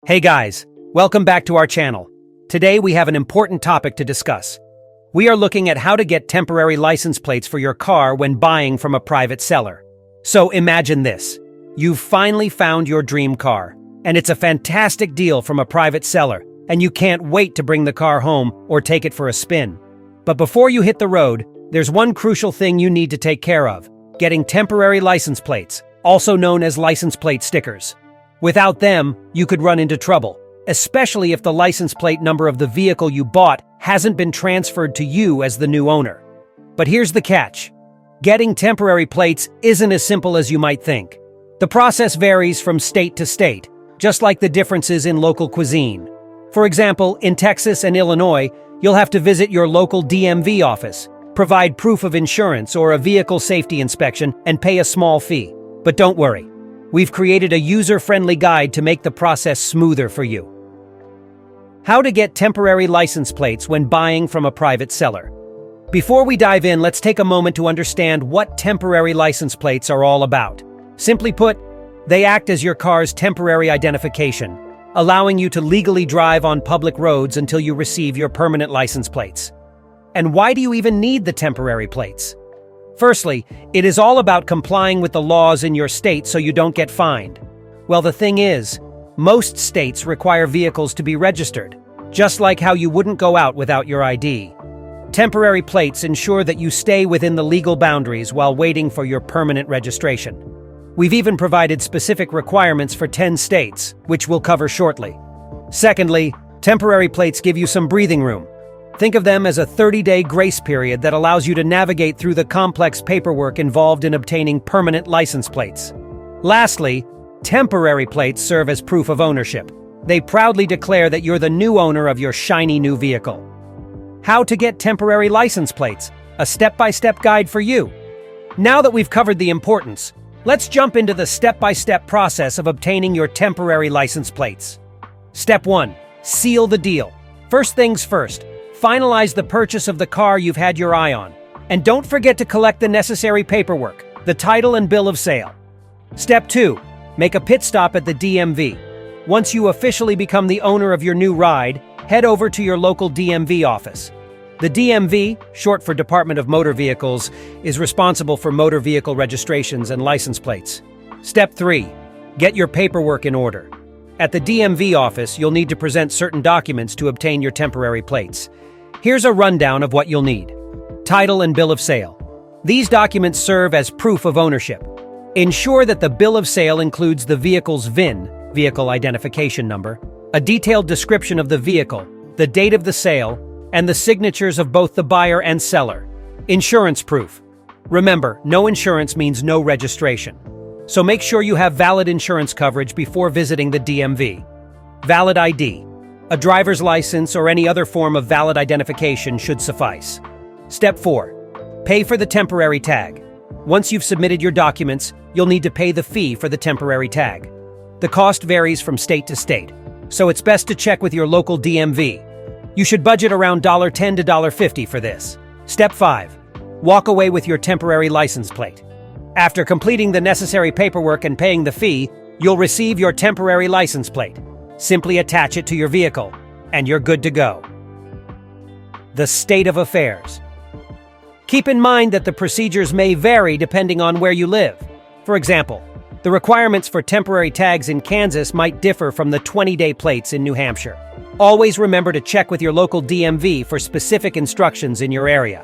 Hey guys, welcome back to our channel. Today we have an important topic to discuss. We are looking at how to get temporary license plates for your car when buying from a private seller. So imagine this. You've finally found your dream car, and it's a fantastic deal from a private seller, and you can't wait to bring the car home or take it for a spin. But before you hit the road, there's one crucial thing you need to take care of: getting temporary license plates, also known as license plate stickers. Without them, you could run into trouble, especially if the license plate number of the vehicle you bought hasn't been transferred to you as the new owner. But here's the catch. Getting temporary plates isn't as simple as you might think. The process varies from state to state, just like the differences in local cuisine. For example, in Texas and Illinois, you'll have to visit your local DMV office, provide proof of insurance or a vehicle safety inspection, and pay a small fee. But don't worry. We've created a user-friendly guide to make the process smoother for you. How to get temporary license plates when buying from a private seller. Before we dive in, let's take a moment to understand what temporary license plates are all about. Simply put, they act as your car's temporary identification, allowing you to legally drive on public roads until you receive your permanent license plates. And why do you even need the temporary plates? Firstly, it is all about complying with the laws in your state so you don't get fined. Well, the thing is, most states require vehicles to be registered, just like how you wouldn't go out without your ID. Temporary plates ensure that you stay within the legal boundaries while waiting for your permanent registration. We've even provided specific requirements for 10 states, which we'll cover shortly. Secondly, temporary plates give you some breathing room. Think of them as a 30-day grace period that allows you to navigate through the complex paperwork involved in obtaining permanent license plates. Lastly, temporary plates serve as proof of ownership. They proudly declare that you're the new owner of your shiny new vehicle. How to get temporary license plates, a step-by-step guide for you. Now that we've covered the importance, let's jump into the step-by-step process of obtaining your temporary license plates. Step 1. Seal the deal. First things first. Finalize the purchase of the car you've had your eye on. And don't forget to collect the necessary paperwork, the title and bill of sale. Step 2. Make a pit stop at the DMV. Once you officially become the owner of your new ride, head over to your local DMV office. The DMV, short for Department of Motor Vehicles, is responsible for motor vehicle registrations and license plates. Step 3. Get your paperwork in order. At the DMV office, you'll need to present certain documents to obtain your temporary plates. Here's a rundown of what you'll need. Title and bill of sale. These documents serve as proof of ownership. Ensure that the bill of sale includes the vehicle's VIN, vehicle identification number, a detailed description of the vehicle, the date of the sale, and the signatures of both the buyer and seller. Insurance proof. Remember, no insurance means no registration. So make sure you have valid insurance coverage before visiting the DMV. Valid ID. A driver's license or any other form of valid identification should suffice. Step 4. Pay for the temporary tag. Once you've submitted your documents, you'll need to pay the fee for the temporary tag. The cost varies from state to state, so it's best to check with your local DMV. You should budget around $10 to $50 for this. Step 5. Walk away with your temporary license plate. After completing the necessary paperwork and paying the fee, you'll receive your temporary license plate. Simply attach it to your vehicle, and you're good to go. The state of affairs. Keep in mind that the procedures may vary depending on where you live. For example, the requirements for temporary tags in Kansas might differ from the 20-day plates in New Hampshire. Always remember to check with your local DMV for specific instructions in your area.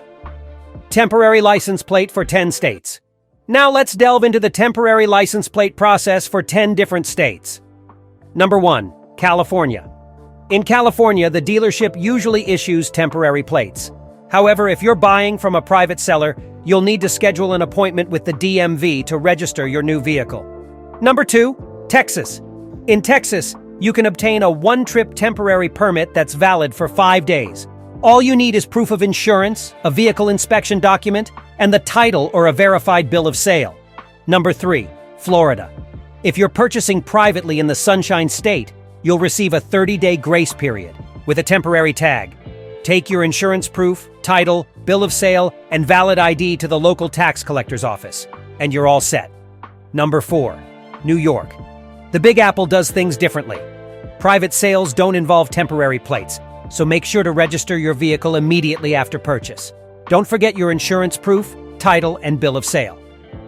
Temporary license plate for 10 states. Now let's delve into the temporary license plate process for 10 different states. Number 1. California. In California, the dealership usually issues temporary plates. However, if you're buying from a private seller, you'll need to schedule an appointment with the DMV to register your new vehicle. Number 2. Texas. In Texas, you can obtain a one-trip temporary permit that's valid for 5 days. All you need is proof of insurance, a vehicle inspection document, and the title or a verified bill of sale. Number 3. Florida. If you're purchasing privately in the Sunshine State, you'll receive a 30-day grace period with a temporary tag. Take your insurance proof, title, bill of sale, and valid ID to the local tax collector's office, and you're all set. Number 4. New York. The Big Apple does things differently. Private sales don't involve temporary plates, so make sure to register your vehicle immediately after purchase. Don't forget your insurance proof, title, and bill of sale.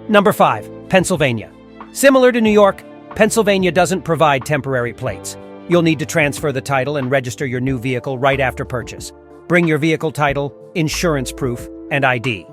Number 5, Pennsylvania. Similar to New York, Pennsylvania doesn't provide temporary plates. You'll need to transfer the title and register your new vehicle right after purchase. Bring your vehicle title, insurance proof, and ID.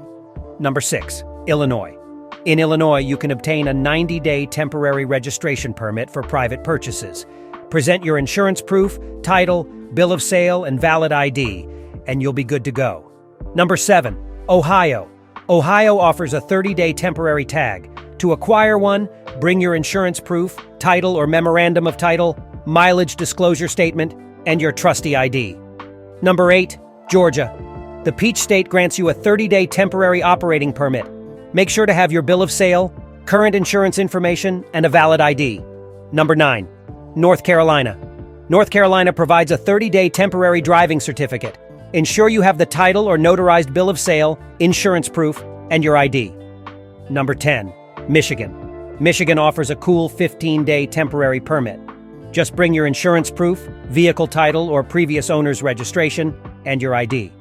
Number 6, Illinois. In Illinois, you can obtain a 90-day temporary registration permit for private purchases. Present your insurance proof, title, bill of sale, and valid ID, and you'll be good to go. Number 7, Ohio. Ohio offers a 30-day temporary tag. To acquire one, bring your insurance proof, title or memorandum of title, mileage disclosure statement, and your trusty ID. Number 8, Georgia. The Peach State grants you a 30-day temporary operating permit. Make sure to have your bill of sale, current insurance information, and a valid ID. Number 9, North Carolina. North Carolina provides a 30-day temporary driving certificate. Ensure you have the title or notarized bill of sale, insurance proof, and your ID. Number 10, Michigan. Michigan offers a cool 15-day temporary permit. Just bring your insurance proof, vehicle title or previous owner's registration, and your ID.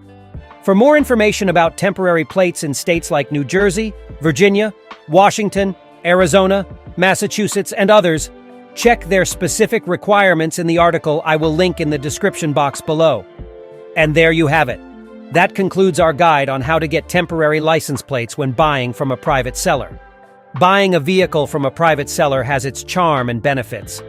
For more information about temporary plates in states like New Jersey, Virginia, Washington, Arizona, Massachusetts, and others, check their specific requirements in the article I will link in the description box below. And there you have it. That concludes our guide on how to get temporary license plates when buying from a private seller. Buying a vehicle from a private seller has its charm and benefits,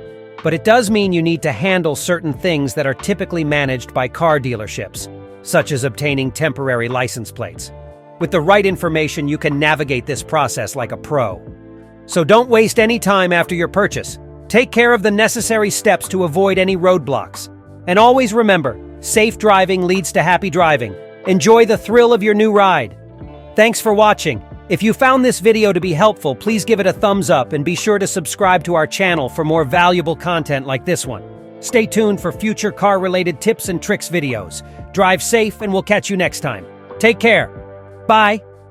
but it does mean you need to handle certain things that are typically managed by car dealerships, such as obtaining temporary license plates. With the right information, you can navigate this process like a pro. So don't waste any time after your purchase. Take care of the necessary steps to avoid any roadblocks. And always remember, safe driving leads to happy driving. Enjoy the thrill of your new ride. Thanks for watching. If you found this video to be helpful, please give it a thumbs up and be sure to subscribe to our channel for more valuable content like this one. Stay tuned for future car-related tips and tricks videos. Drive safe and we'll catch you next time. Take care. Bye.